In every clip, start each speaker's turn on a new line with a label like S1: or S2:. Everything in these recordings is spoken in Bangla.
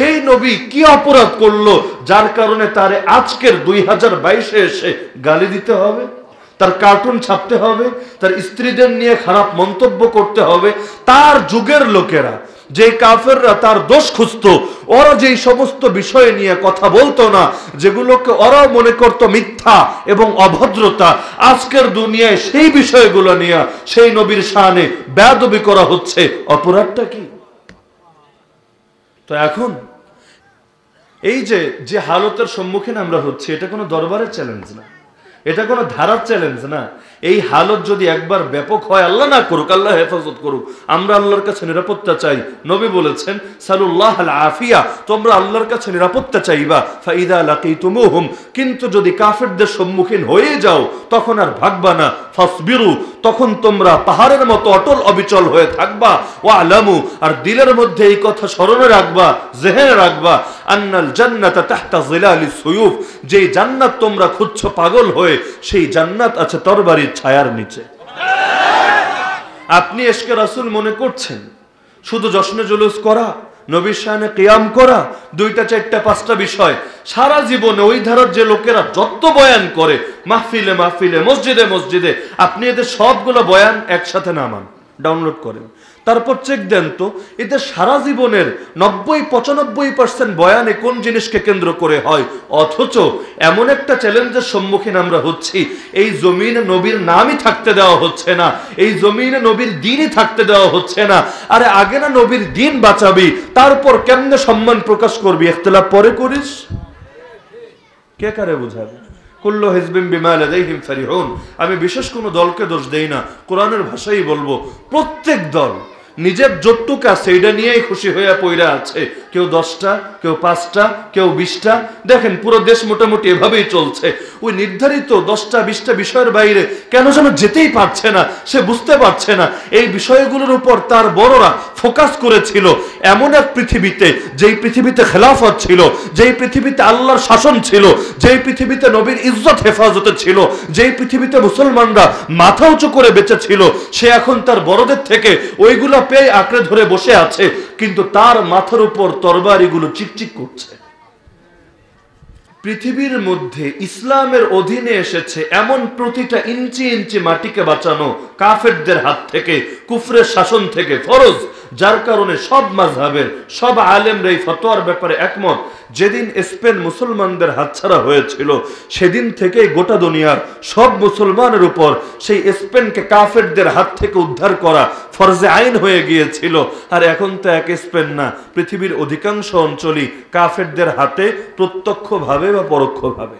S1: সেই নবী কি অপরাধ করলো যার কারণে তারে আজকের 2022-এ এসে গালি দিতে হবে, তার কার্টুন ছাপতে হবে, তার স্ত্রীদের নিয়ে খারাপ মন্তব্য করতে হবে? তার যুগের লোকেরা, যে কাফেররা তার দোষ খুঁজত, ওরা যেই সমস্ত বিষয় নিয়ে কথা বলতো না, যেগুলোকে ওরা মনে করত মিথ্যা এবং অভদ্রতা, আজকের দুনিয়ায় সেই বিষয়গুলো নিয়ে সেই নবীর শানে বেয়াদবি করা হচ্ছে। অপরাধটা কি? তো এখন এই যে হালতের সম্মুখীন আমরা হচ্ছি, এটা কোনো দরবারের চ্যালেঞ্জ না, এটা কোনো ধারার চ্যালেঞ্জ না। এই হালত যদি একবার ব্যাপক হয়, আল্লাহ না করুক, আল্লাহ হেফাজত করুক, আমরা আল্লাহর কাছে নিরাপত্তা চাই। নবী বলেছেন সালুল্লাহ আল আফিয়া, তোমরা আল্লাহর কাছে নিরাপত্তা চাইবা। ফাইদা লাকিতুমুহুম, কিন্তু যদি কাফেরদের সম্মুখীন হয়ে যাও তখন আর ভাগবা না। ফাসবিরু, তখন তোমরা পাহাড়ের মতো অটল অবিচল হয়ে থাকবা। ওয়া আলামু, আর দিলের মধ্যে এই কথা স্মরণে রাখবা, জেহেনে রাখবা, আন্নাল জান্নাতা তাহতা জিলালিস সুয়ুফ, যেই জান্নাত তোমরা খুঁজছো পাগল হয়ে, সেই জান্নাত আছে তরবারির ছায়ার নিচে। আপনি ইশকে রাসূল মনে করছেন শুধু জশ্নে জুলুস করা, নবীর শানে কিয়াম করা, 2টা 4টা 5টা বিষয়, সারা জীবনে ওই ধারার যে লোকেরা যত বয়ান করে মাহফিলে মাহফিলে, মসজিদে মসজিদে, আপনি এদের সবগুলো বয়ান একসাথে নামান, ডাউনলোড করেন, তারপর চেক দেন তো এদের সারা জীবনের 90-95% বয়ানে কোন জিনিসকে কেন্দ্র করে হয়। অথচ এমন একটা চ্যালেঞ্জের সম্মুখীন আমরা হচ্ছি, এই জমিনে নবীর নামই থাকতে দেওয়া হচ্ছে না, এই জমিনে নবীর দিনই থাকতে দেওয়া হচ্ছে না। আরে আগে না নবীর দিন বাঁচাবি, তারপর কেমনে সম্মান প্রকাশ করবি? ইখতিলাফ পরে করিস, কে কারে বুঝাবে? কুল্লু হিজবিন বিমা লাদাইহিম ফারিহুন। আমি বিশেষ কোনো দলকে দোষ দেই না, কোরআনের ভাষাই বলবো, প্রত্যেক দল নিজের যতটুকু আছে এটা নিয়েই খুশি হয়ে পইরা আছে। কেউ 10টা, কেউ 5টা, কেউ 20টা। দেখেন পুরো দেশ মোটামুটি এভাবেই চলছে। ওই নির্ধারিত 10টা 20টা বিষয়ের বাইরে কেন যেন যেতেই পারছে না, সে বুঝতে পারছে না। এই বিষয়গুলোর উপর তার বড়রা ফোকাস করেছিল এমন এক পৃথিবীতে, যেই পৃথিবীতে খেলাফত ছিল, যেই পৃথিবীতে আল্লাহর শাসন ছিল, যেই পৃথিবীতে নবীর ইজ্জত হেফাজতে ছিল, যেই পৃথিবীতে মুসলমানরা মাথা উঁচু করে বেঁচে ছিল, সে এখন তার বড়দের থেকে ওইগুলো পেয়ে আঁকড়ে ধরে বসে আছে, কিন্তু তার মাথার উপর তরবারিগুলো চিকচিক করছে। পৃথিবীর মধ্যে ইসলামের অধীনে এসেছে এমন প্রতিটা ইঞ্চি ইঞ্চি মাটিকে বাঁচানো কাফেরদের হাত থেকে, কুফরের শাসন থেকে ফরজ, যার কারণে সব মাযহাবের সব আলেমরা এই ফতোয়ার ব্যাপারে একমত। যেদিন স্পেন মুসলমানদের হাতছাড়া হয়েছিল, সেদিন থেকেই গোটা দুনিয়ার সব মুসলমানের উপর সেই স্পেনকে কাফেরদের হাত থেকে উদ্ধার করা ফরজে আইন হয়ে গিয়েছিল। আর এখন তো এক স্পেন না, পৃথিবীর অধিকাংশ অঞ্চলই কাফেরদের হাতে প্রত্যক্ষভাবে বা পরোক্ষভাবে।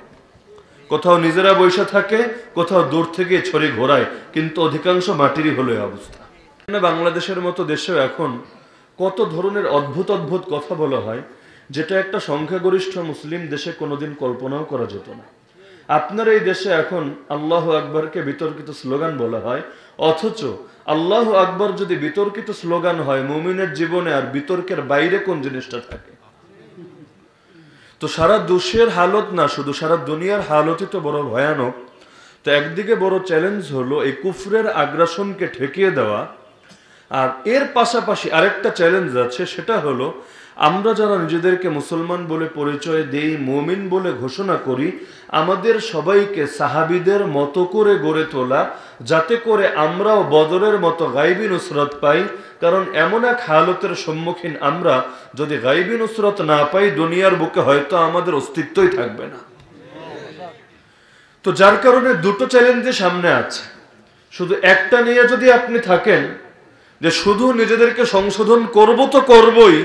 S1: কোথাও নিজেরা বসে থাকে, কোথাও দূর থেকে ছড়ি ঘোরায়, কিন্তু অধিকাংশ মাটিরই হলো এই অবস্থা। বাংলাদেশের মতো দেশেও এখন কত ধরনের অদ্ভুত অদ্ভুত কথা বলা হয়, যেটা একটা সংখ্যাগরিষ্ঠ মুসলিম দেশে কোনোদিন কল্পনাও করা যেত না। আপনার এই দেশে এখন আল্লাহু আকবরকে বিতর্কিত স্লোগান বলা হয়, অথচ আল্লাহু আকবর যদি বিতর্কিত স্লোগান হয়, মুমিনের জীবনে আর বিতর্কের বাইরে কোন জিনিসটা থাকে? তো সারা দেশের হালত না, শুধু সারা দুনিয়ার হালতই তো বড় ভয়ানক। তো একদিকে বড় চ্যালেঞ্জ হলো এই কুফরের আগ্রাসনকে ঠেকিয়ে দেওয়া, আর এর পাশাপাশি আরেকটা চ্যালেঞ্জ আছে, সেটা হলো আমরা যারা নিজেদেরকে মুসলমান বলে পরিচয় দেই, মুমিন বলে ঘোষণা করি, আমাদের সবাইকে সাহাবীদের মতো করে গড়ে তোলা, যাতে করে আমরাও বদরের মতো গায়বী নুসরত পাই। কারণ এমন এক হালতের সম্মুখীন আমরা, যদি গায়বী নুসরত না পাই, দুনিয়ার বুকে হয়তো আমাদের অস্তিত্বই থাকবে না। তো যার কারণে দুটো চ্যালেঞ্জের সামনে আছে। শুধু একটা নিয়ে যদি আপনি থাকেন যে শুধু নিজেদেরকে সংশোধন করব, তো করবই,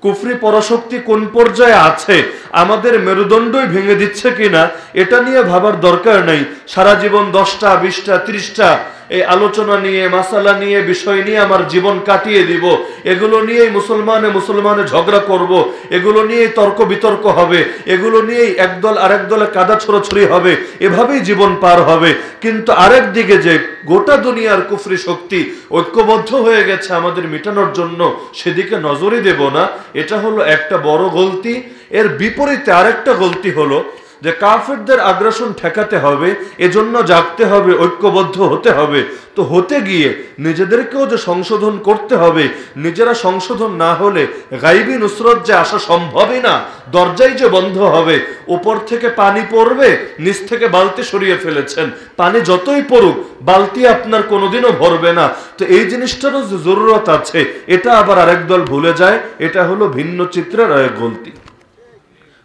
S1: কুফরি পরাশক্তি কোন পর্যায়ে আছে, আমাদের মেরুদণ্ডই ভেঙে দিচ্ছে কিনা, এটা নিয়ে ভাবার দরকার নেই। সারা জীবন 10টা 20টা 30টা এই আলোচনা নিয়ে, মাসালা নিয়ে, বিষয় নিয়ে আমার জীবন কাটিয়ে দিব, এগুলো নিয়েই মুসলমানে ঝগড়া করব, এগুলো নিয়েই তর্ক বিতর্ক হবে, এগুলো নিয়েই একদল আরেক দলে কাদা ছোড়াছড়ি হবে, এভাবেই জীবন পার হবে। কিন্তু আরেক দিকে যে গোটা দুনিয়ার কুফরি শক্তি ঐক্যবদ্ধ হয়ে গেছে আমাদের মিটানোর জন্য, সেদিকে নজরই দেব না, এটা হলো একটা বড় গলতি। এর বিপরীতে আরেকটা গলতি হলো, যে কাফেরদের আগ্রাসন ঠেকাতে হবে, এজন্য জাগতে হবে, ঐক্যবদ্ধ হতে হবে। তো হতে গিয়ে নিজেদেরকেও যে সংশোধন করতে হবে, নিজেরা সংশোধন না হলে গাইবী নুসরত যে আসা সম্ভবই না, দরজাই যে বন্ধ হবে। উপর থেকে পানি পড়বে, নিচ থেকে বালতি সরিয়ে ফেলেছেন, পানি যতই পড়ুক বালতি আপনার কোনোদিনও ভরবে না। তো এই জিনিসটারও যে জরুরত আছে, এটা আবার আরেক দল ভুলে যায়। এটা হলো ভিন্ন চিত্রের এক গলতি।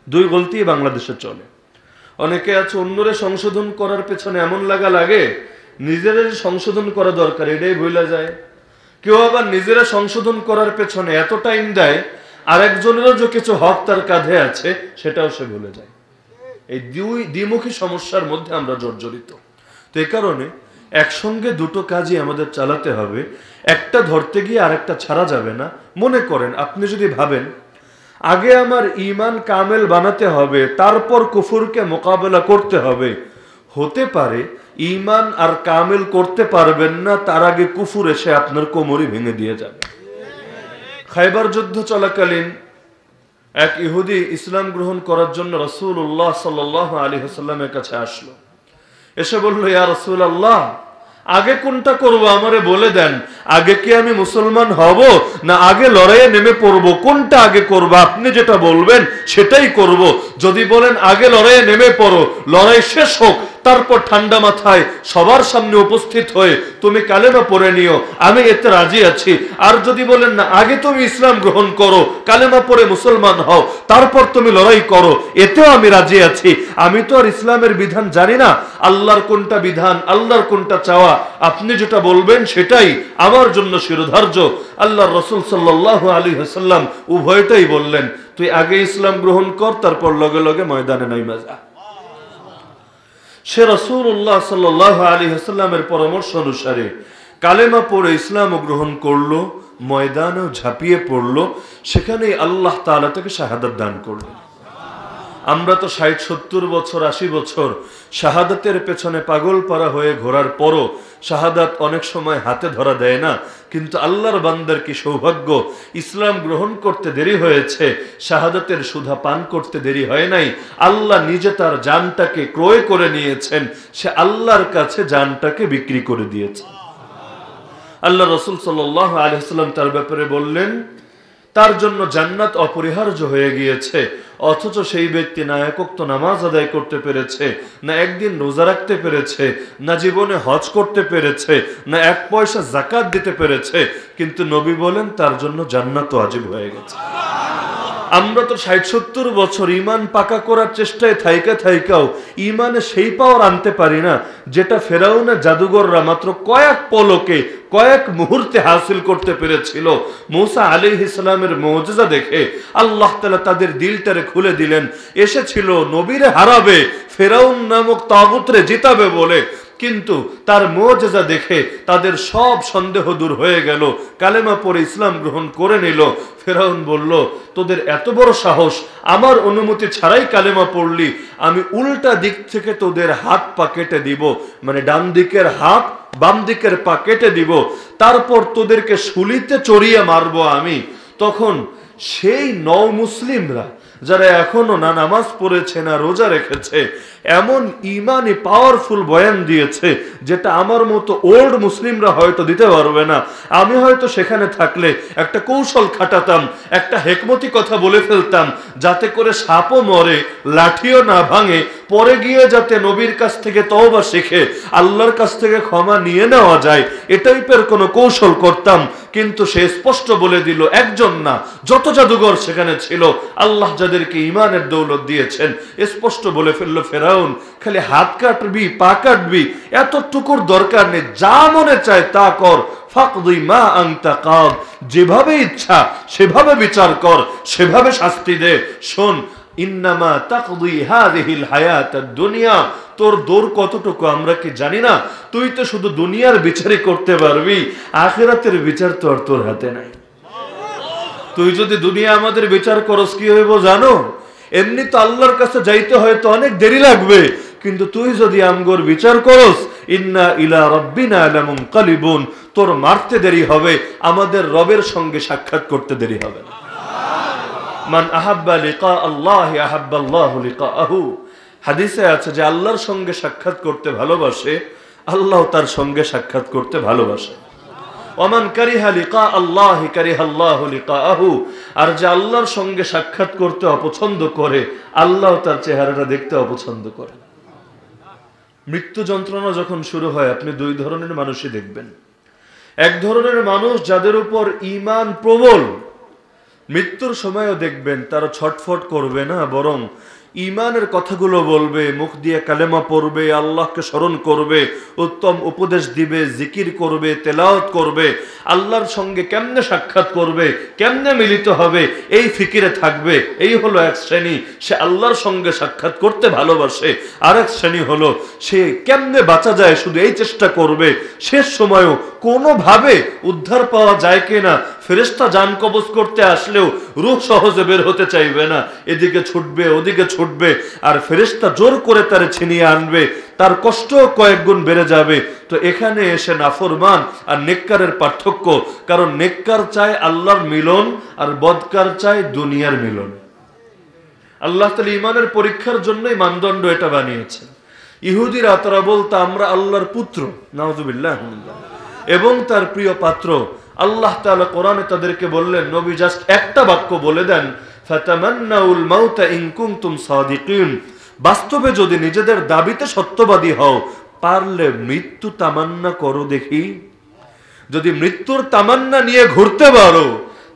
S1: দুই গলতি বাংলাদেশে চলে। অনেকে আছে অন্যরে সংশোধন করার পেছনে এমন লাগে নিজেদের সংশোধন করা দরকার, এটাই ভুলে যায়। কেউ আবার নিজেরা সংশোধন করার পেছনে এত টাইম দেয়, আরেকজনেরও যে কিছু হক তার কাঁধে আছে সেটাও সে ভুলে যায়। এই দ্বিমুখী সমস্যার মধ্যে আমরা জর্জরিত। তো এই কারণে একসঙ্গে দুটো কাজই আমাদের চালাতে হবে, একটা ধরতে গিয়ে আরেকটা ছাড়া যাবে না। মনে করেন আপনি যদি ভাবেন আগে আমার ঈমান কামেল বানাতে হবে, তারপর কুফরকে মোকাবেলা করতে হবে, হতে পারে ঈমান আর কামেল করতে পারবেন না, তার আগে কুফর এসে আপনার কোমরই ভেঙে দিয়ে যাবে। খায়বার যুদ্ধ চলাকালীন এক ইহুদি ইসলাম গ্রহণ করার জন্য রাসূলুল্লাহ সাল্লাল্লাহু আলাইহি ওয়াসাল্লামের কাছে আসলো। এসে বলল, ইয়া রাসূলুল্লাহ, আগে কোনটা করব আমারে বলে দেন। আগে কি আমি মুসলমান হব না আগে লড়াইয়ে নেমে পড়বো? কোনটা আগে করব? আপনি যেটা বলবেন সেটাই করব। যদি বলেন আগে লড়াইয়ে নেমে পড়ো, লড়াই শেষ হোক, তারপর ঠান্ডা মাথায় সবার সামনে উপস্থিত হয়ে তুমি কালেমা পড়ে নিও, আমি এতে রাজি আছি। আর যদি বলেন না আগে তুমি ইসলাম গ্রহণ করো, কালেমা পড়ে মুসলমান হও, তারপর তুমি লড়াই করো, এতেও আমি রাজি আছি। আমি তো আর ইসলামের বিধান জানি না, আল্লাহর কোনটা বিধান, আল্লাহর কোনটা চাওয়া, আপনি যেটা বলবেন সেটাই আমার জন্য শিরোধার্য। আল্লাহর রাসূল সাল্লাল্লাহু আলাইহি ওয়াসাল্লাম উভয়টাই বললেন, তুই আগে ইসলাম গ্রহণ কর, তারপর লগে লগে ময়দানে নাইমা যা। সে রাসূলুল্লাহ সাল্লাল্লাহু আলাইহি ওয়াসাল্লামের পরামর্শ অনুসারে কালেমা পড়ে ইসলাম গ্রহণ করলো, ময়দানেও ঝাঁপিয়ে পড়লো, সেখানেই আল্লাহ তাআলা তাকে শাহাদাত দান করলেন। আমরা তো ৬০-৭০ বছর ৮০ বছর শাহাদাতের পেছনে পাগল পারা হয়ে ঘোরার পরও শাহাদাত অনেক সময় হাতে ধরা দেয় না। কিন্তু আল্লাহর বান্দার কি সৌভাগ্য, ইসলাম গ্রহণ করতে দেরি হয়েছে, শাহাদাতের সুধা পান করতে দেরি হয় নাই। আল্লাহ নিজে তার জানটাকে ক্রয় করে নিয়েছেন, সে আল্লাহর কাছে জানটাকে বিক্রি করে দিয়েছে। আল্লাহ রাসূল সাল্লাল্লাহু আলাইহি ওয়াসাল্লাম তার ব্যাপারে বললেন, তার জন্য জান্নাত অপরিহার্য হয়ে গিয়েছে। অথচ সেই ব্যক্তি না এক ওয়াক্ত নামাজ আদায় করতে পেরেছে, না একদিন রোজা রাখতে পেরেছে, না জীবনে হজ করতে পেরেছে, না এক পয়সা যাকাত দিতে পেরেছে, কিন্তু নবী বলেন তার জন্য জান্নাত ওয়াজিব হয়ে গেছে। আমরা তো ৬০-৭০ বছর ঈমান পাকা করার চেষ্টায় থাইকাও ঈমানে সেই পাওয়ার আনতে পারি না যেটা ফেরাউনের জাদুঘররা মাত্র কয়েক পলকে, কয়েক মুহূর্তে হাসিল করতে পেরেছিল। মূসা আলাইহিস সালামের মুজিজা দেখে আল্লাহ তাআলা তাদের দিলটারে খুলে দিলেন। এসেছিল নবীরে হারাবে, ফেরাউন নামক তাগুতরে জিতাবে বলে, কিন্তু তার মুজিজা দেখে তাদের সব সন্দেহ দূর হয়ে গেল, কালেমা পড়ে ইসলাম গ্রহণ করে নিল। ফেরাউন বলল, তোদের এত বড় সাহস, আমার অনুমতি ছাড়াই কালেমা পড়লি, আমি উল্টা দিক থেকে তোদের হাত পা কেটে দিব, মানে ডান দিকের হাত বাম দিকের পা কেটে দিব, তারপর তোদেরকে শুলিতে চড়িয়ে মারবো আমি। তখন সেই নও মুসলিমরা যারা এখনো না নামাজ পড়েছে না রোজা রেখেছে, এমন ইমানি পাওয়ারফুল বয়ান দিয়েছে যেটা আমার মতো ওল্ড মুসলিমরা হয়তো দিতে পারবে না। আমি হয়তো সেখানে থাকলে একটা কৌশল খাটাতাম, একটা হেকমতি কথা বলে ফেলতাম, যাতে করে সাপও মরে, লাঠিও না ভাঙে, পরে গিয়ে যাতে নবীর কাছ থেকে তওবা শিখে আল্লাহর কাছ থেকে ক্ষমা নিয়ে নেওয়া যায়, এ টাইপের কোনো কৌশল করতাম। কিন্তু সে স্পষ্ট বলে দিল, একজন না, যত জাদুঘর সেখানে ছিল, আল্লাহ যাদেরকে ঈমানের দৌলত দিয়েছেন, স্পষ্ট বলে ফেললো, ফেরাউন খালি হাত কাটবি পা কাটবি এতটুকুর দরকার নেই, যা মনে চায় তা কর, ফাকদি মা আনতা কাদ, যেভাবে ইচ্ছা সেভাবে বিচার কর, সেভাবে শাস্তি দে। শোন, ইন্নামা তাকদি হাযিহিল হায়াতাদ দুনিয়া, তোর দৌড় কতটুকু আমরা কি জানি না? তুই তো শুধু দুনিয়ার বিচারই করতে পারবি, আখিরাতের বিচার তো আর তোর হাতে নাই। তুই যদি দুনিয়া আমাদের বিচার করস কি হইব জানো? এমনি তো আল্লাহর কাছে যাইতে হয়তো অনেক দেরি লাগবে, কিন্তু তুই যদি আমগোর বিচার করস, ইন্না ইলা রাব্বিনা লামুনকালিবুন, তোর মারতে দেরি হবে, আমাদের রবের সঙ্গে সাক্ষাৎ করতে দেরি হবে না। মান আহাব্বা লিকা আল্লাহ আহাব্বাল্লাহু লিকাআহু, হাদিসে আছে যে আল্লাহর সঙ্গে সাক্ষাৎ করতে ভালোবাসে, আল্লাহ তার সঙ্গে সাক্ষাৎ করতে ভালোবাসে। ওমান কারিহা লিকা আল্লাহি কারিহাল্লাহু লিকাআহু, আর যে আল্লাহর সঙ্গে সাক্ষাৎ করতে অপছন্দ করে, আল্লাহ তার চেহারাটা দেখতে অপছন্দ করে। মৃত্যু যন্ত্রণা যখন শুরু হয়, আপনি দুই ধরনের মানুষই দেখবেন। এক ধরনের মানুষ যাদের উপর ঈমান প্রবল, মৃত্যুর সময়ও দেখবেন তারা ছটফট করবে না, বরং ঈমানের কথাগুলো বলবে, মুখ দিয়ে কালেমা পড়বে, আল্লাহকে স্মরণ করবে, উত্তম উপদেশ দিবে, জিকির করবে, তেলাওয়াত করবে, আল্লাহর সঙ্গে কেমনে সাক্ষাৎ করবে, কেমনে মিলিত হবে, এই ফিকিরে থাকবে। এই হলো এক শ্রেণী, সে আল্লাহর সঙ্গে সাক্ষাৎ করতে ভালোবাসে। আরেক শ্রেণী হলো সে কেমনে বাঁচা যায় শুধু এই চেষ্টা করবে, শেষ সময়ও কোনোভাবে উদ্ধার পাওয়া যায় কিনা। ফেরেশতা জান কবজ করতে আসলেও রূহ সহজে বের হতে চাইবে না, এদিকে ছুটবে ওদিকে ছুটবে, আর ফেরেশতা জোর করে তারে ছিনিয়ে আনবে, তার কষ্ট কয়েক গুণ বেড়ে যাবে। তো এখানে এসে নাফরমান আর নেককারের পার্থক্য, কারণ নেককার চায় আল্লাহর মিলন আর বদকার চায় দুনিয়ার মিলন। আল্লাহ তাআলা ঈমানের পরীক্ষার জন্যই মানদণ্ড এটা বানিয়েছেন। ইহুদিরা তারা বলতো আমরা আল্লাহর পুত্র, নাউযুবিল্লাহ, এবং তার প্রিয় পাত্র। আল্লাহ তাআলা কোরআনে তাদেরকে বললেন, নবী জাস্ট একটা বাক্য বলে দেন, ফাতামান্নাউল মাউতা ইন কুনতুম সাদিকিন, বাস্তবে যদি নিজেদের দাবিতে সত্যবাদী হও, পারলে মৃত্যু তামান্না করো দেখি। যদি মৃত্যুর তামান্না নিয়ে ঘুরতে পারো,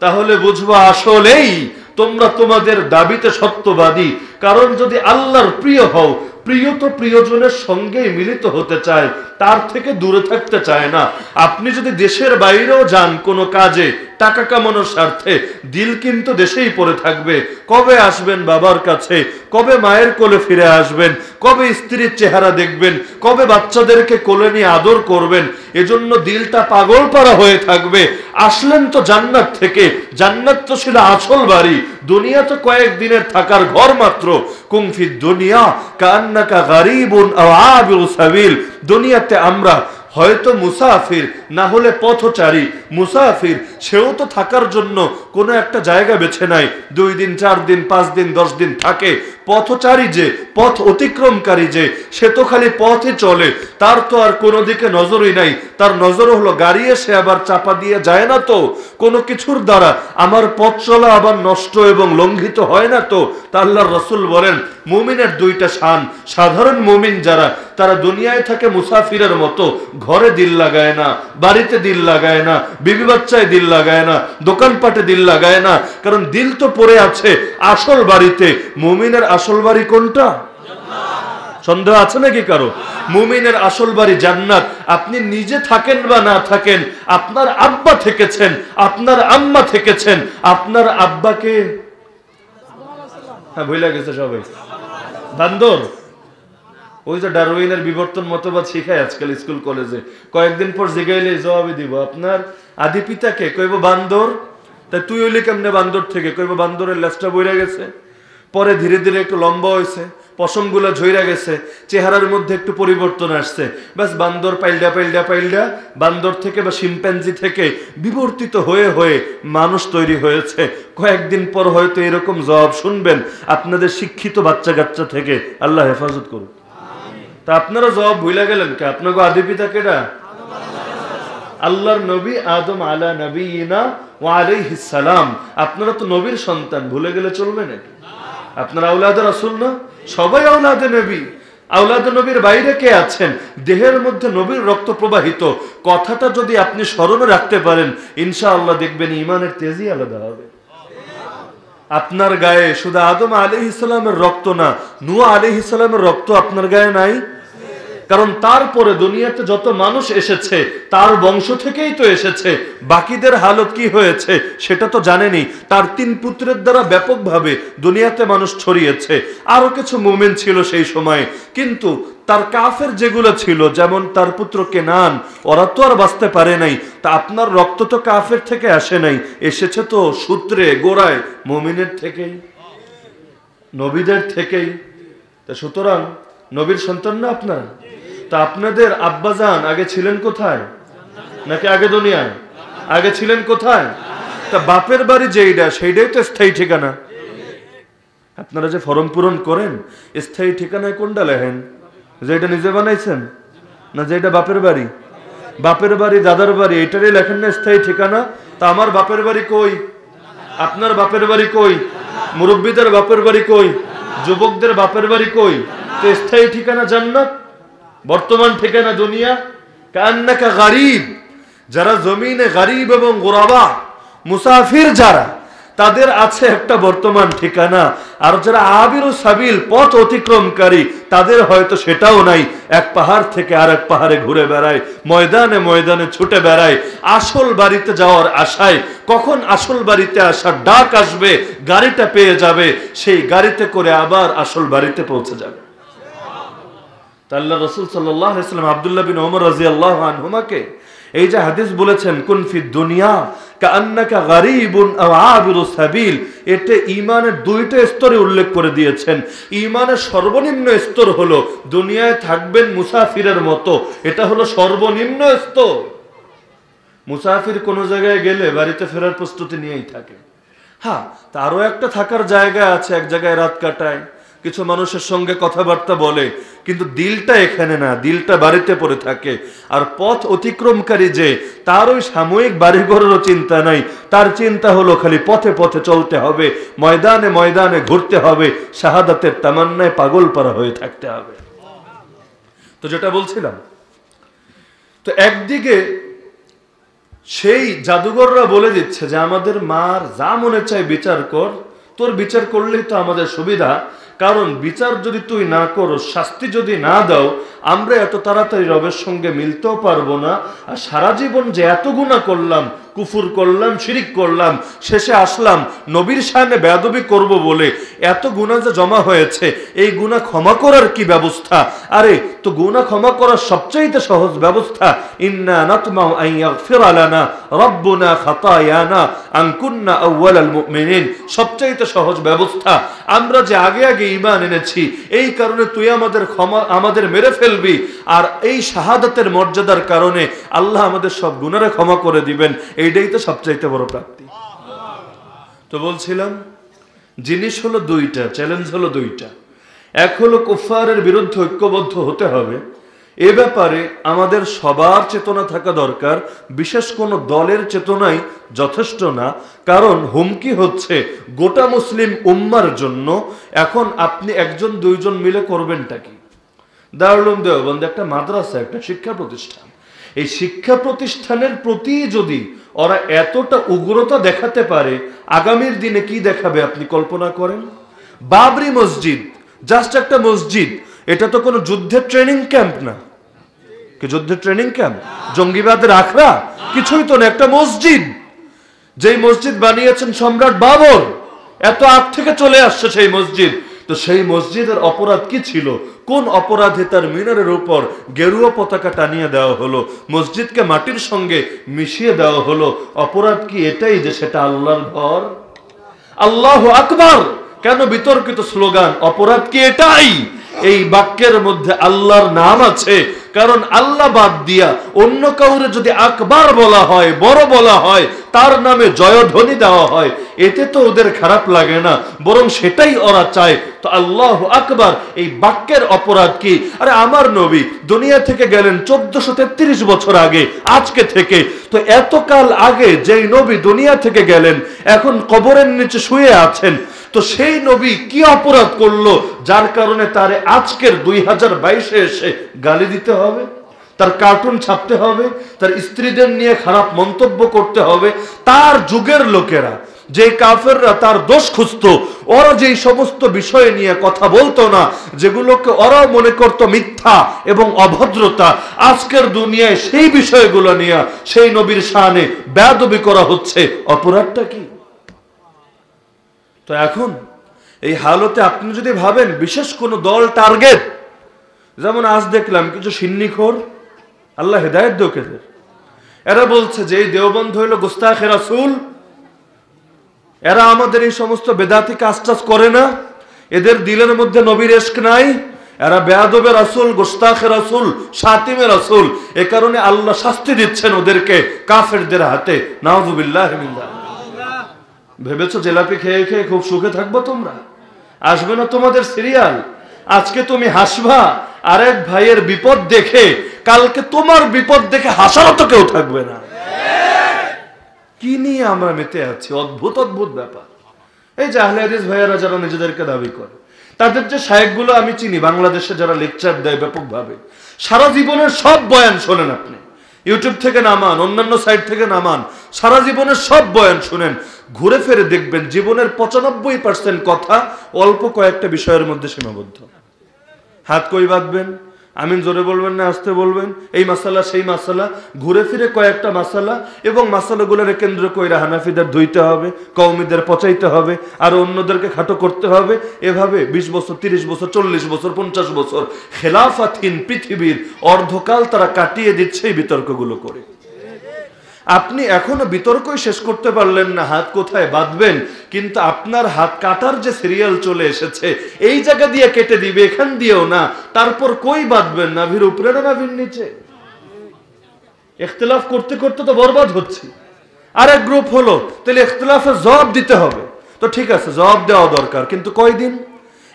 S1: তাহলে বুঝবা আসলেই তোমরা তোমাদের দাবিতে সত্যবাদী। কারণ যদি আল্লাহর প্রিয় হও, প্রিয় তো প্রিয়জনের সঙ্গেই মিলিত হতে চায়, তার থেকে দূরে থাকতে চায় না। আপনি যদি দেশের বাইরেও যান কোনো কাজে, টাকা কামানোর স্বার্থে, দিল কিন্তু দেশেই পড়ে থাকবে। কবে আসবেন বাবার কাছে, কবে মায়ের কোলে ফিরে আসবেন, কবে স্ত্রীর চেহারা দেখবেন, কবে বাচ্চাদেরকে কোলে নিয়ে আদর করবেন, এজন্য দিলটা পাগল পারা হয়ে থাকবে। আসলেন তো জান্নাত থেকে, জান্নাত তো ছিল আসল বাড়ি, দুনিয়া তো কয়েকদিনের থাকার ঘর মাত্র। কুম ফিদ দুনিয়া কান্নাকা গারিবুন আও আবিরু সাবিল, দুনিয়াতে আমরা হয়তো মুসাফির, না হলে পথচারী। মুসাফির সেও তো থাকার জন্য কোনো একটা জায়গা বেছে নাই, 2 দিন 4 দিন 5 দিন 10 দিন থাকে। পথচারী যে, পথ অতিক্রমকারী যে, সে তো খালি পথে চলে, তার তো আর কোনো দিকে নজরই নাই। তার নজর হলো গাড়ি এসে আবার চাপা দিয়ে যায় না তো, কোনো কিছুর দ্বারা আমার পথ চলা আবার নষ্ট এবং লঙ্ঘিত হয় না তো। তা আল্লাহর রাসূল বলেন, মুমিনের 2টা শান। সাধারণ মুমিন যারা, তারা দুনিয়ায় থাকে মুসাফিরের মতো, ঘরে দিল লাগায় না, বাড়িতে দিল লাগায় না, বিবি বাচ্চায় দিল লাগায় না, দোকানপাটে দিল লাগায় না, কারণ দিল তো পড়ে আছে আসল বাড়িতে। মুমিনের আসল বাড়ি কোনটা? সন্দেহ আছে নাকি কারো? মুমিনের আসল বাড়ি জান্নাত। আপনি নিজে থাকেন বা না থাকেন, আপনার আব্বা থেকেছেন, আপনার আম্মা থেকেছেন। আপনার আব্বাকে, হ্যাঁ ভুলে গেছে সবাই, বান্দর। ওই যে ডারউইনের বিবর্তন মতবাদ শিখায় আজকাল স্কুল কলেজে, কয়েকদিন পর জিগাইলে জবাবই দিব, আপনার আদি পিতাকে, কইব বান্দর। তাই তুই হইলি কেমনে বান্দর থেকে? কইব বান্দরের লেজটা বইরা গেছে, পরে ধীরে ধীরে একটু লম্বা হয়েছে, পশমগুলা ঝইরা গেছে, চেহারার মধ্যে একটু পরিবর্তন আসছে, ব্যাস বান্দর পাইল্ডা পাইল্ডা পাইল্ডা বান্দর থেকে বা শিম্পাঞ্জি থেকে বিবর্তিত হয়ে হয়ে মানুষ তৈরি হয়েছে। কয়েকদিন পর হয়তো এরকম জবাব শুনবেন আপনাদের শিক্ষিত বাচ্চা কাচ্চা থেকে। আল্লাহ হেফাজত করুন। তা আপনারা জবাব ভুলে গেলেন কে? আপনাকে আদি পিতা কেডা? আল্লাহর নবী আদম আলা নবিয়িনা ওয়া আলাইহিস সালাম। আপনারা তো নবীর সন্তান, ভুলে গেলে চলবে নাকি? আপনারা আওলাদে রাসূল না? সবাই আওলাদে নবী। আওলাদে নবীর বাইরে কে আছেন? দেহের মধ্যে নবীর রক্ত প্রবাহিত। কথাটা যদি আপনি স্মরণে রাখতে পারেন, ইনশাআল্লাহ দেখবেন ঈমানের তেজি আলাদা হবে। আপনার গায়ে শুধু আদম আলাইহিস সালামের রক্ত না, নূহ আলাইহিস সালামের রক্ত আপনার গায়ে নাই? কারণ তারপরে দুনিয়াতে যত মানুষ এসেছে তার বংশ থেকেই তো এসেছে। বাকিদের হালত কি হয়েছে সেটা তো জানেনি। তার 3 পুত্রের দ্বারা ব্যাপকভাবে দুনিয়াতে মানুষ ছড়িয়েছে। আরো কিছু মুমিন ছিল সেই সময়ে, কিন্তু তার কাফের যেগুলো ছিল, যেমন তার পুত্র কেনান, ওরা তো আর বাঁচতে পারে নাই। তা আপনার রক্ত তো কাফের থেকে আসে নাই, এসেছে তো সূত্রে গোড়ায় মুমিনের থেকেই, নবীদের থেকেই। তা সুতরাং নবীর সন্তান না আপনারা? তা আপনাদের আব্বাজান আগে ছিলেন কোথায়? নাকি আগে দুনিয়ায়? আগে ছিলেন কোথায়? তা বাপের বাড়ি যেইটা সেইটাই তো স্থায়ী ঠিকানা। আপনারা যে ফর্ম পূরণ করেন স্থায়ী ঠিকানায় কোনটা লেখেন? যে এটা নিজে বানাইছেন না যে এটা বাপের বাড়ি? বাপের বাড়ি দাদার বাড়ি এটারই লেখেন না স্থায়ী ঠিকানা। তা আমার বাপের বাড়ি কই? আপনার বাপের বাড়ি কই? মুরব্বীদের বাপের বাড়ি কই? যুবকদের বাপের বাড়ি কই? তো স্থায়ী ঠিকানা জান্নাত, বর্তমান ঠিকানা দুনিয়া। কান্নাকা গরিব, যারা জমিনে গরিব এবং গোরাবা মুসাফির যারা, তাদের আছে একটা বর্তমান ঠিকানা। আর যারা আবিরু সাবিল, পথ অতিক্রমকারী, তাদের হয়তো সেটাও নাই। এক পাহাড় থেকে আরেক পাহাড়ে ঘুরে বেড়ায়, ময়দানে ময়দানে ছুটে বেড়ায় আসল বাড়িতে যাওয়ার আশায়। কখন আসল বাড়িতে আসার ডাক আসবে, গাড়িটা পেয়ে যাবে, সেই গাড়িতে করে আবার আসল বাড়িতে পৌঁছে যাবে। আল্লাহ রাসূল সাল্লাল্লাহু আলাইহি ওয়াসাল্লাম আব্দুল্লাহ বিন ওমর রাদিয়াল্লাহু আনহুমাকে এই যে হাদিস বলেছেন কুন ফি দুনিয়া কাআন্নাকা গরিবুন আও আবিরু সাবিল, এতে ঈমানের দুইটা স্তরে উল্লেখ করে দিয়েছেন। ঈমানের সর্বনিম্ন স্তর হলো দুনিয়ায় থাকবেন মুসাফিরের মতো, এটা হলো সর্বনিম্ন স্তর। মুসাফির কোন জায়গায় গেলে বাড়িতে ফেরার প্রস্তুতি নিয়েই থাকে। হ্যাঁ, তারও একটা থাকার জায়গা আছে, এক জায়গায় রাত কাটায়, কিছু মানুষের সঙ্গে কথাবার্তা বলে, কিন্তু দিলটা এখানে না, দিলটা বাড়িতে পড়ে থাকে। আর পথ অতিক্রমকারী যে, তার ওই সাময়িক বাড়িঘরেরও চিন্তা নাই, তার চিন্তা হলো খালি পথে পথে চলতে হবে, ময়দানে ময়দানে ঘুরতে হবে, শাহাদাতের তামান্নায় পাগল পারা হয়ে থাকতে হবে। তো যেটা বলছিলাম, তো একদিকে সেই জাদুঘররা বলে দিচ্ছে যে আমাদের মার যা মনে চায় বিচার কর, তোর বিচার করলেই তো আমাদের সুবিধা, কারণ বিচার যদি তুই না করো, শাস্তি যদি না দাও, আমরা এত তাড়াতাড়ি রবের সঙ্গে মিলতেও পারবো না। আর সারা জীবন যে এত গুনাহ করলাম, কুফর করলাম, শিরিক করলাম, শেষে আসলাম নবীর শানে বেয়াদবি করব বলে এত গুনাহ যে জমা হয়েছে, এই গুনাহ ক্ষমা করার কি ব্যবস্থা? আরে তো গুনাহ ক্ষমা করার সবচেয়ে সহজ ব্যবস্থা, ইন্না নাতমাউ আন ইয়াগফিরা লানা রাব্বুনা খাতায়ানা আন কুন্না আউওয়ালাল মুমিনিন। সবচেয়ে সহজ ব্যবস্থা, আমরা যে আগে আগে ঈমান এনেছি, এই কারণে তুই আমাদের মেরে ফেলবি, আর এই শাহাদাতের মর্যাদার কারণে আল্লাহ আমাদের সব গুনাহ ক্ষমা করে দিবেন। এইটাই তো সবচাইতে বড় প্রাপ্তি। তো বলছিলাম জিনিস হলো দুইটা, চ্যালেঞ্জ হলো দুইটা। এক হলো কুফফারের বিরুদ্ধে ঐক্যবদ্ধ হতে হবে, এ ব্যাপারে আমাদের সবার চেতনা থাকা দরকার, বিশেষ কোনো দলের চেতনাই যথেষ্ট না, কারণ হুমকি হচ্ছে গোটা মুসলিম উম্মার জন্য। এখন আপনি একজন দুইজন মিলে করবেনটা কি? দারুল উলুম দেওবন্দ একটা মাদ্রাসা, একটা শিক্ষা প্রতিষ্ঠান, এই শিক্ষা প্রতিষ্ঠানের প্রতি যদি ওরা এতটা উগ্রতা দেখাতে পারে, আগামীর দিনে কি দেখাবে আপনি কল্পনা করেন। বাবরি মসজিদ জাস্ট একটা মসজিদ, এটা তো কোনো যুদ্ধের ট্রেনিং ক্যাম্প না। কি যুদ্ধের ট্রেনিং ক্যাম্প? জঙ্গিবাদের আখড়া? কিছুই তো না, একটা মসজিদ। যেই মসজিদ বানিয়েছেন সম্রাট বাবর, এত আগ থেকে চলে আসছে সেই মসজিদ। তো সেই মসজিদের অপরাধ কি ছিল? কোন অপরাধে তার মিনারের উপর গেরুয়া পতাকা টানিয়ে দেওয়া হলো, মসজিদকে মাটির সঙ্গে মিশিয়ে দেওয়া হলো? অপরাধ কি এটাই যে সেটা আল্লাহর ঘর? আল্লাহু আকবার কেন বিতর্কিত স্লোগান? অপরাধ কি এটাই? এই বাক্যের মধ্যে আল্লাহর নাম আছে, কারণ আল্লাহ বাদ দিয়া অন্য কাউরে যদি আকবার বলা হয়, বড় বলা হয়, তার নামে জয়ধ্বনি দেওয়া হয়, এতে তো ওদের খারাপ লাগে না, বরং সেটাই ওরা চায়। তো আল্লাহু আকবার এই বাক্যের অপরাধ কি? আরে আমার নবী দুনিয়া থেকে গেলেন 1433 বছর আগে, আজকে থেকে। তো এতকাল আগে যেই নবী দুনিয়া থেকে গেলেন, এখন কবরের নিচে শুয়ে আছেন, তো সেই নবী কি অপরাধ করলো যার কারণে তারে আজকের 2022-এ এসে গালি দিতে হবে, তার কার্টুন ছাপতে হবে, তার স্ত্রীদের নিয়ে খারাপ মন্তব্য করতে হবে? তার যুগের লোকেরা, যে কাফেররা তার দোষ খুঁজতো, ওরা যেই সমস্ত বিষয় নিয়ে কথা বলতো না, যেগুলোকে ওরা মনে করতো মিথ্যা এবং অভদ্রতা, আজকের দুনিয়ায় সেই বিষয়গুলো নিয়ে সেই নবীর শানে বেয়াদবি করা হচ্ছে। অপরাধটা কি? তো এখন এই হালতে আপনি যদি ভাবেন বিশেষ কোন দল টার্গেট, যেমন আজ দেখলাম কিছু সিন্নিখোর, আল্লাহ হেদায়েত দেখ, এরা বলছে যে এই দেওবন্দ হইল গুস্তাখে রাসূল, এরা আমাদের এই সমস্ত বেদাতি কাজ করে না, এদের দিলের মধ্যে নবীর ইশক নাই, এরা বেয়াদবে রাসূল, গুস্তাখে রাসূল, শাতিমে রাসূল, এ কারণে আল্লাহ শাস্তি দিচ্ছেন ওদেরকে কাফেরদের হাতে। নাউযুবিল্লাহি মিন যালিক। ভেবেছো জেলাপি খেয়ে খেয়ে খুব সুখে থাকবো তোমরা? আসবে না তোমাদের সিরিয়াল? আজকে তুমি হাসবা আরেক ভাইয়ের বিপদ দেখে, কালকে তোমার বিপদ দেখে হাসারও তো কেউ থাকবে না। কি নিয়ে আমরা মেতে আছি, অদ্ভুত অদ্ভুত ব্যাপার। এই যে আহলে হাদিস ভাইয়েরা যারা নিজেদেরকে দাবি করে, তাদের যে শায়েখগুলো আমি চিনি বাংলাদেশে যারা লেকচার দেয় ব্যাপকভাবে, সারা জীবনের সব বয়ান শোনেন আপনি, ইউটিউব থেকে নামান, অন্যান্য সাইট থেকে নামান, সারা জীবনের সব বয়ান শুনেন, ঘুরে ফিরে দেখবেন জীবনের 95% কথা অল্প কয়েকটা বিষয়ের মধ্যে সীমাবদ্ধ। হাত কই বাঁধবেন, আমিন জোরে বলবেন না আস্তে বলবেন, এই মাসালা সেই মাসালা, ঘুরে ফিরে কয়েকটা মাসালা, এবং মাসালাগুলোর কেন্দ্র কইরা হানাফিদের ধুইতে হবে, কওমিদের পচাইতে হবে, আর অন্যদেরকে খাটো করতে হবে। এভাবে 20 বছর, 30 বছর, 40 বছর, 50 বছর খেলাফাতহীন পৃথিবীর অর্ধকাল তারা কাটিয়ে দিচ্ছে এই বিতর্কগুলো করে। আপনি এখনো বিতর্কই শেষ করতে পারলেন না হাত কোথায় বাঁধবেন, কিন্তু আপনার হাত কাটার যে সিরিয়াল চলে এসেছে, এই জায়গা দিয়ে কেটে দিবে, এখান দিয়েও না, তারপর কই বাঁধবেন, নাভির উপরে না নাভির নিচে? ইখতিলাফ করতে করতে তো বরবাদ হচ্ছে। আরেক গ্রুপ হলো, তাহলে ইখতিলাফের জবাব দিতে হবে। তো ঠিক আছে, জবাব দেওয়া দরকার, কিন্তু কয়দিন?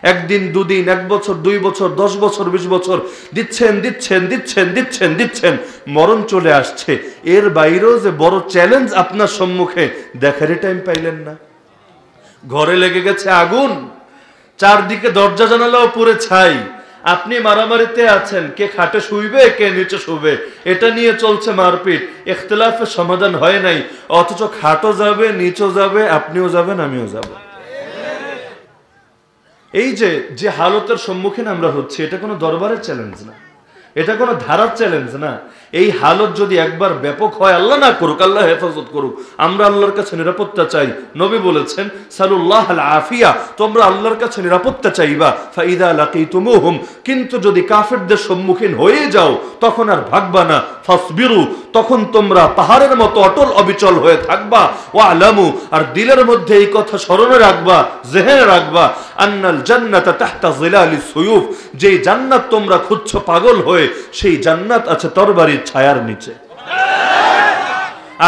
S1: একদিন, দুদিন, 1 বছর, 2 বছর, 10 বছর, 20 বছর দিচ্ছেন, মরণ চলে আসছে। এর বাইরেও যে বড় চ্যালেঞ্জ আপনার সম্মুখে, দেখারই টাইম পাইলেন না। ঘরে লেগে গেছে আগুন, চারদিকে দরজা জানালাও পুরে ছাই, আপনি মারামারিতে আছেন, কে খাটে শুইবে কে নিচে শুবে, এটা নিয়ে চলছে মারপিট, ইখতিলাফের সমাধান হয় নাই, অথচ খাটও যাবে, নিচও যাবে, আপনিও যাবেন, আমিও যাব। এই যে হালতের সম্মুখীন আমরা হচ্ছি, এটা কোনো দরবারের চ্যালেঞ্জ না, এটা কোনো ধারার চ্যালেঞ্জ না। এই হালত যদি একবার ব্যাপক হয়, আল্লাহ না করুক, আল্লাহ হেফাজত করুক, আমরা আল্লাহর কাছে নিরাপত্তা চাই। নবী বলেছেন সালুল্লাহ আল আফিয়া, তোমরা আল্লাহর কাছে নিরাপত্তা চাইবা। ফাইদা লাকিতুমুহুম, কিন্তু যদি কাফেরদের সম্মুখীন হয়ে যাও, তখন আর ভাগবা না। ফাসবিরু, তখন তোমরা পাহাড়ের মতো অটল অবিচল হয়ে থাকবা। ওয়া আলামু, আর দিলের মধ্যে এই কথা স্মরণে রাখবা, জেহেনে রাখবা, আন্নাল জান্নাতা তাহতা জিলালিস সুয়ুফ, যেই জান্নাত তোমরা খুঁজছো পাগল হয়ে, সেই জান্নাত আছে তরবারির ছায়ার নিচে।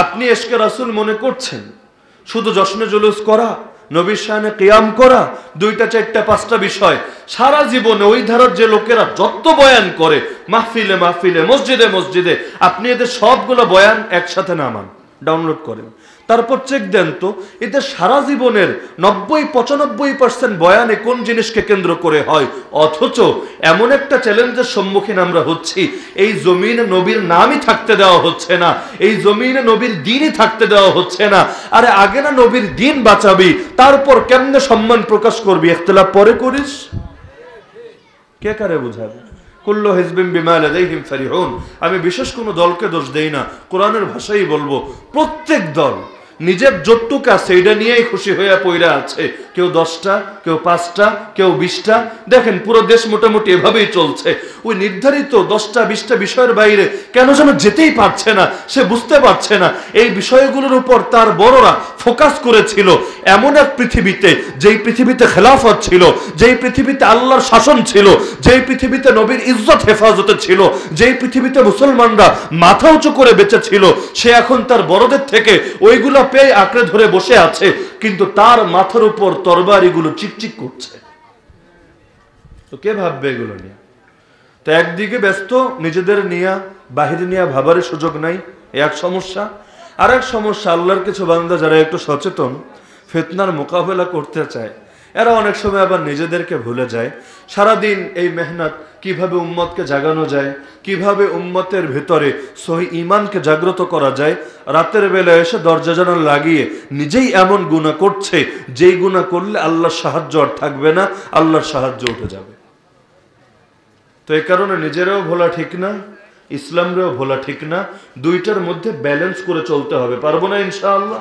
S1: আপনি ইশকে রাসূল মনে করছেন শুধু জশ্নে জুলুস করা, নবীর শানে কিয়াম করা, 2টা 4টা 5টা বিষয়, সারা জীবনে ওই ধারার যে লোকেরা যত বয়ান করে মাহফিলে মাহফিলে, মসজিদে মসজিদে, আপনি এদের সবগুলো বয়ান একসাথে নামান, ডাউনলোড করেন, তারপর চেক দেন তো এদের সারা জীবনের 90-95% বয়ানে কোন জিনিসকে কেন্দ্র করে হয়। অথচ এমন একটা চ্যালেঞ্জের সম্মুখীন আমরা হচ্ছি, এই জমিনে নবীর নামই থাকতে দেওয়া হচ্ছে না, এই জমিনে নবীর দিনই থাকতে দেওয়া হচ্ছে না। আরে আগে না নবীর দিন বাঁচাবি, তারপর কেমনে সম্মান প্রকাশ করবি, ইখতিলাফ পরে করিস, কে কারে বুঝাবে? কুল্লু হিজবিন বিমা লাদাইহিম ফারিহুন। আমি বিশেষ কোনো দলকে দোষ দেই না, কোরআনের ভাষাই বলবো, প্রত্যেক দল নিজের যতটুকু আছে এটা নিয়েই খুশি হয়ে পইরা আছে। কেউ 10টা, কেউ 5টা, কেউ 20টা। দেখেন পুরো দেশ মোটামুটি এভাবেই চলছে। ওই নির্ধারিত 10টা 20টা বিষয়ের বাইরে কেন যেন যেতেই পারছে না, সে বুঝতে পারছে না। এই বিষয়গুলোর উপর তার বড়রা ফোকাস করেছিল এমন এক পৃথিবীতে, যেই পৃথিবীতে খেলাফত ছিল, যেই পৃথিবীতে আল্লাহর শাসন ছিল, যেই পৃথিবীতে নবীর ইজ্জত হেফাজতে ছিল, যেই পৃথিবীতে মুসলমানরা মাথা উঁচু করে বেঁচে ছিল, সে এখন তার বড়দের থেকে ওইগুলো পেয়ে আঁকড়ে ধরে বসে আছে, কিন্তু তার মাথার উপর তরবারিগুলো চিকচিক করছে। তো কে ভাববে এগুলো নিয়ে? তো একদিকে ব্যস্ত নিজেদের নিয়ে, বাহির নিয়ে ভাবার সুযোগ নাই, এক সমস্যা। আর এক সমস্যা, আল্লাহর কিছু বান্দা যারা একটু সচেতন, ফিতনার মোকাবেলা করতে চায়, এরা অনেক সময় আবার নিজেদেরকে ভুলে যায়। সারাদিন এই মেহনত, কিভাবে উম্মতকে জাগানো যায়, কিভাবে উম্মতের ভেতরে সহি ঈমানকে জাগ্রত করা যায়, রাতের বেলা এসে দরজা জানালা লাগিয়ে নিজেই এমন গুনাহ করছে, যেই গুনাহ করলে আল্লাহর সাহায্য আর থাকবে না, আল্লাহর সাহায্য উঠে যাবে। তো এই কারণে নিজেরাও ভোলা ঠিক না, ইসলামরেও ভোলা ঠিক না, দুইটার মধ্যে ব্যালেন্স করে চলতে হবে। পারবো না ইনশাআল্লাহ?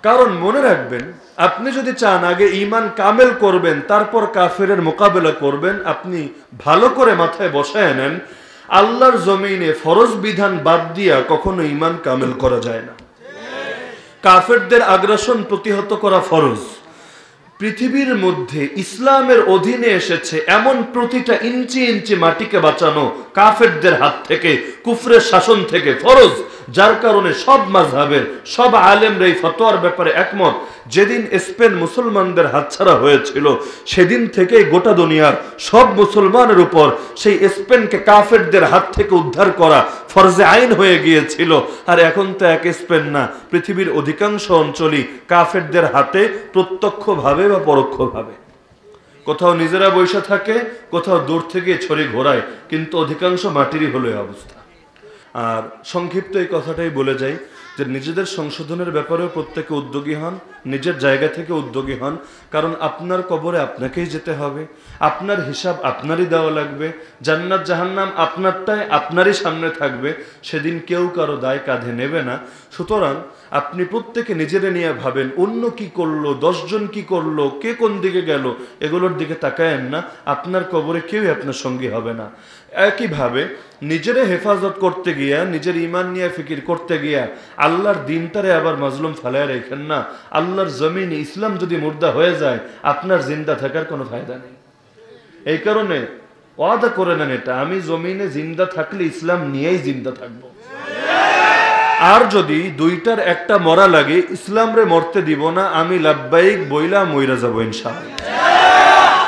S1: কারণ মনে রাখবেন, আপনি যদি চান আগে ঈমান কামেল করবেন, তারপর কাফেরের মোকাবেলা করবেন, আপনি ভালো করে মাথায় বসায় নেন, আল্লাহর জমিনে ফরজ বিধান বাদ দিয়া কখনো ঈমান কামেল করা যায় না। কাফেরদের আগ্রাসন প্রতিহত করা ফরজ। পৃথিবীর মধ্যে ইসলামের অধীনে এসেছে এমন প্রতিটা ইঞ্চি ইঞ্চি মাটিকে বাঁচানো কাফেরদের হাত থেকে, কুফরের শাসন থেকে ফরজ। যার কারণে সব মাযহাবের সব আলেমরা এই ফতোয়ার ব্যাপারে একমত। যেদিন স্পেন মুসলমানদের হাতছাড়া হয়েছিল সেদিন থেকেই গোটা দুনিয়ার সব মুসলমানের উপর সেই স্পেনকে কাফেরদের হাত থেকে উদ্ধার করা ফরজে আইন হয়ে গিয়েছিল। আর এখন তো এক স্পেন না, পৃথিবীর অধিকাংশ অঞ্চলই কাফেরদের হাতে প্রত্যক্ষভাবে বা পরোক্ষভাবে। কোথাও নিজেরা বৈশা থাকে, কোথাও দূর থেকে ছড়ি ঘোরায়, কিন্তু অধিকাংশ মাটিরই হলো এই অবস্থা। আর সংক্ষিপ্ত এই কথাটাই বলে যাই যে নিজেদের সংশোধনের ব্যাপারেও প্রত্যেকে উদ্যোগী হন, নিজের জায়গা থেকে উদ্যোগী হন। কারণ আপনার কবরে আপনাকেই যেতে হবে, আপনার হিসাব আপনারই দেওয়া লাগবে, জান্নাত জাহান্নাম আপনারটাই আপনারই সামনে থাকবে, সেদিন কেউ কারো দায় কাঁধে নেবে না। সুতরাং আপনি প্রত্যেকে নিজেরা নিয়ে ভাবেন অন্য কি করলো, 10 জন কি করলো, কে কোন দিকে গেল, এগুলোর দিকে তাকায়েন না। আপনার কবরে কেউই আপনার সঙ্গী হবে না। একইভাবে নিজেরে হেফাজত করতে গিয়া, নিজের ইমান নিয়ে ফিকির করতে গিয়া আল্লাহর দিনটারে আবার মাজলুম ফালায় রেখেন না। আল্লাহর জমিনে ইসলাম যদি মুর্দা হয়ে যায় আপনার জিন্দা থাকার কোনো ফায়দা নেই। এই কারণে ওয়াদা করে নেন এটা, আমি জমিনে জিন্দা থাকলে ইসলাম নিয়েই জিন্দা থাকবো। আর যদি দুইটার একটা মরা লাগে, ইসলাম রে মরতে দিব না, আমি লাব্বাইক বইলা মইরা যাবো ইনশাআল্লাহ।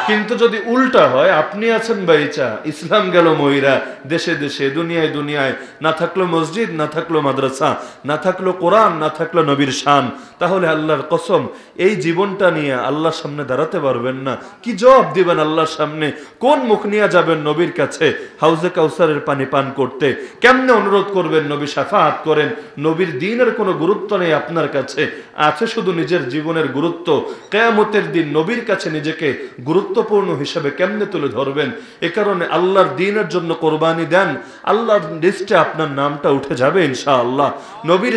S1: কিন্তু যদি উল্টা হয়, আপনি আছেন বাইচা, ইসলাম গেল মইরা, দেশে দেশে দুনিয়ায় দুনিয়ায়, না থাকলো মসজিদ, না থাকলো মাদ্রাসা, না থাকলো কোরআন, না থাকলো নবীর শান, তাহলে আল্লাহর কসম এই জীবনটা নিয়ে আল্লাহর সামনে দাঁড়াতে পারবেন না। কি জবাব দিবেন আল্লাহর সামনে? কোন মুখ নিয়ে যাবেন নবীর কাছে হাউজে কাউসারের পানি পান করতে? কেমনে অনুরোধ করবেন নবী শাফাআত করেন? নবীর দ্বীনের কোনো গুরুত্ব নেই আপনার কাছে, আছে শুধু নিজের জীবনের গুরুত্ব। কিয়ামতের দিন নবীর কাছে নিজেকে গুরুত্বপূর্ণ হিসেবে কেমনে তুলে ধরবেন? এ কারণে আল্লাহর দ্বীনের জন্য কোরবানি দেন, আল্লাহর লিস্টে আপনার নামটা উঠে যাবে ইনশাআল্লাহ। নবীর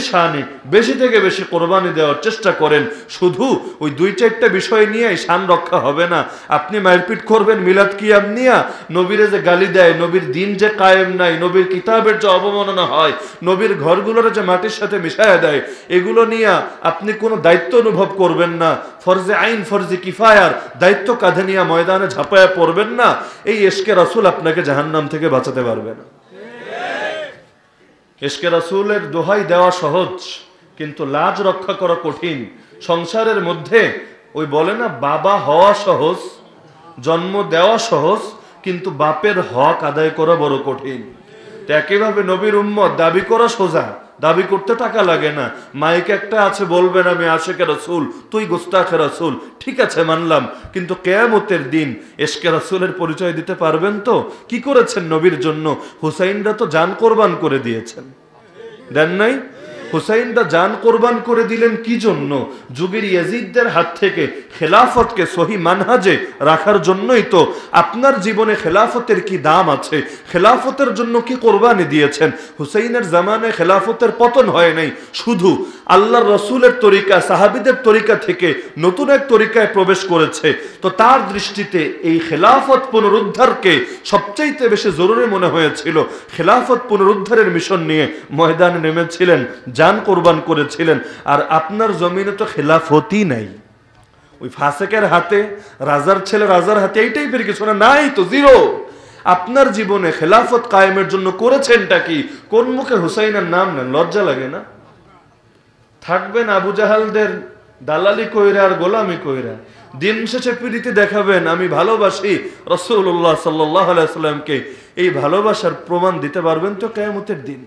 S1: শানে বেশি থেকে বেশি কোরবানি দেওয়ার চেষ্টা করেন। শুধু ওই 2-4টা বিষয় নিয়ে শান রক্ষা হবে না। আপনি মারপিট করবেন মিলাদ কিয়াম নিয়া, নবীরে যে গালি দেয়, নবীর দিন যে কায়েম নাই, নবীর কিতাবের যে অবমাননা হয়, নবীর ঘরগুলোর যে মাটির সাথে মিশায়া দেয়, এগুলো নিয়ে আপনি কোনো দায়িত্ব অনুভব করবেন না। ফরজে আইন ফরজে কিফায়ার দায়িত্ব কাঁধে নিয়ে ময়দানে ঝাঁপায়া পড়বেন না। এই ইশকে রাসূল আপনাকে জাহান্নাম থেকে বাঁচাতে পারবে না। ইশকে রাসূলের দোহাই দেওয়া সহজ, কিন্তু লাজ রক্ষা করা কঠিন। সংসারের মধ্যে ওই বলে না, বাবা হওয়া সহজ, জন্ম দেওয়া সহজ, কিন্তু বাপের হক আদায় করা বড় কঠিন। তো একইভাবে নবীর উম্মত দাবি করা সোজা, দাবি করতে টাকা লাগে না। মাইক একটা আছে, বলবেন আমি আশিকে রাসূল, তুই গোস্তাখে রাসূল, ঠিক আছে মানলাম, কিন্তু কিয়ামতের দিন ইশকে রাসূলের পরিচয় দিতে পারবেন তো? কি করেছেন নবীর জন্য? হুসাইনরা তো জান কোরবান করে দিয়েছেন, দেন নাই? হুসাইনরা জান কোরবান করে দিলেন কি জন্য? যুগের ইয়াজিদদের হাত থেকে খেলাফতকে সহি মানহাজে রাখার জন্যই তো। আপনার জীবনে খেলাফতের কি দাম আছে? খেলাফতের জন্য কি কোরবানি দিয়েছেন? হুসাইনের জামানায় খেলাফতের পতন হয় নাই, শুধু আল্লাহর রসুলের তরিকা, সাহাবীদের তরিকা থেকে নতুন এক তরিকায় প্রবেশ করেছে। তো তার দৃষ্টিতে এই খেলাফত পুনরুদ্ধারকে সবচাইতে বেশি জরুরি মনে হয়েছিল। খেলাফত পুনরুদ্ধারের মিশন নিয়ে ময়দানে নেমেছিলেন, জান কোরবান করেছিলেন। আর আপনার জমিনে তো খেলাফতই নাই, ওই ফাসেকের হাতে, রাজার ছেলে রাজার হাতে, এই টাইপের কিছু না, নাই তো, জিরো। আপনার জীবনে খেলাফত কায়েমের জন্য করেছেনটা কি? কোন মুখে হুসাইনের নাম নেন? লজ্জা লাগে না? থাকবেন আবু জাহালদের দালালি কইরা আর গোলামি কইরা, দিন শেষে পিড়িতে দেখাবেন আমি ভালোবাসি রাসূলুল্লাহ সাল্লাল্লাহু আলাইহি ওয়াসাল্লামকে। এই ভালোবাসার প্রমাণ দিতে পারবেন তো কিয়ামতের দিন?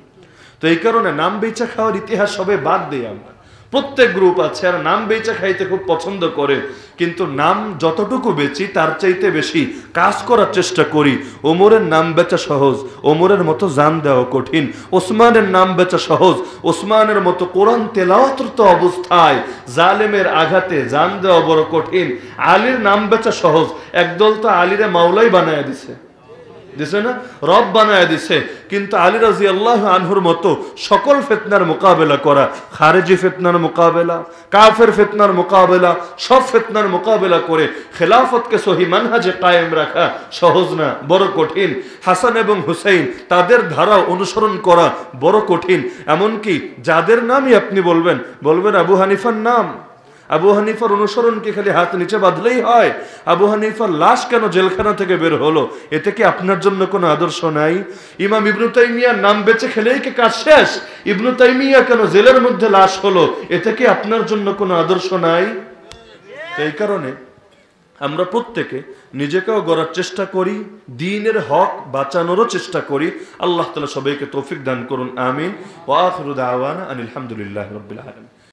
S1: তো এই কারণে নাম বেচা খাওয়ার ইতিহাস সবে বাদ দিই আমরা। প্রত্যেক গ্রুপ আছে আর নাম বেচা খাইতে খুব পছন্দ করে, কিন্তু নাম যতটুকু বেচি তার চাইতে বেশি কাজ করার চেষ্টা করি। ওমরের নাম বেচা সহজ, ওমরের মতো জান দেওয়া কঠিন। ওসমানের নাম বেচা সহজ, ওসমানের মতো কোরআন তেলাওয়াতরত অবস্থায় জালেমের আঘাতে জান দেওয়া বড় কঠিন। আলীর নাম বেচা সহজ, একদল তো আলীরে মাওলাই বানায় দিছে না, রব বানায় দিছে, কিন্তু আলী রাদিয়াল্লাহু আনহুর মতো সকল ফিতনার মোকাবেলা করা, খারেজি ফিতনার মোকাবেলা, কাফের ফিতনার মোকাবেলা, সব ফিতনার মোকাবেলা করে খেলাফতকে সহি মানহাজে কায়েম রাখা সহজ না, বড় কঠিন। হাসান এবং হুসাইন তাদের ধারা অনুসরণ করা বড় কঠিন। এমনকি যাদের নামই আপনি বলবেন আবু হানিফার নাম, আবু হানিফার অনুসরণ কি খালি হাত নিচে বাঁধলেই হয়? আবু হানিফার লাশ কেন জেলখানা থেকে বের হলো? এতে কি আপনার জন্য কোনো আদর্শ নাই? ইমাম ইবনু তাইমিয়ার নাম বেঁচে খেলেই কি কাজ শেষ? ইবনু তাইমিয়া কেন জেলের মধ্যে লাশ হলো? এতে কি আপনার জন্য কোনো আদর্শ নাই? এই কারণে আমরা প্রত্যেকে নিজেকেও গড়ার চেষ্টা করি, দ্বীনের হক বাঁচানোরও চেষ্টা করি। আল্লাহ তাআলা সবাইকে তৌফিক দান করুন, আমিন। ওয়া আখিরু দাওয়ানা আনিল হামদুলিল্লাহি রাব্বিল আলামিন।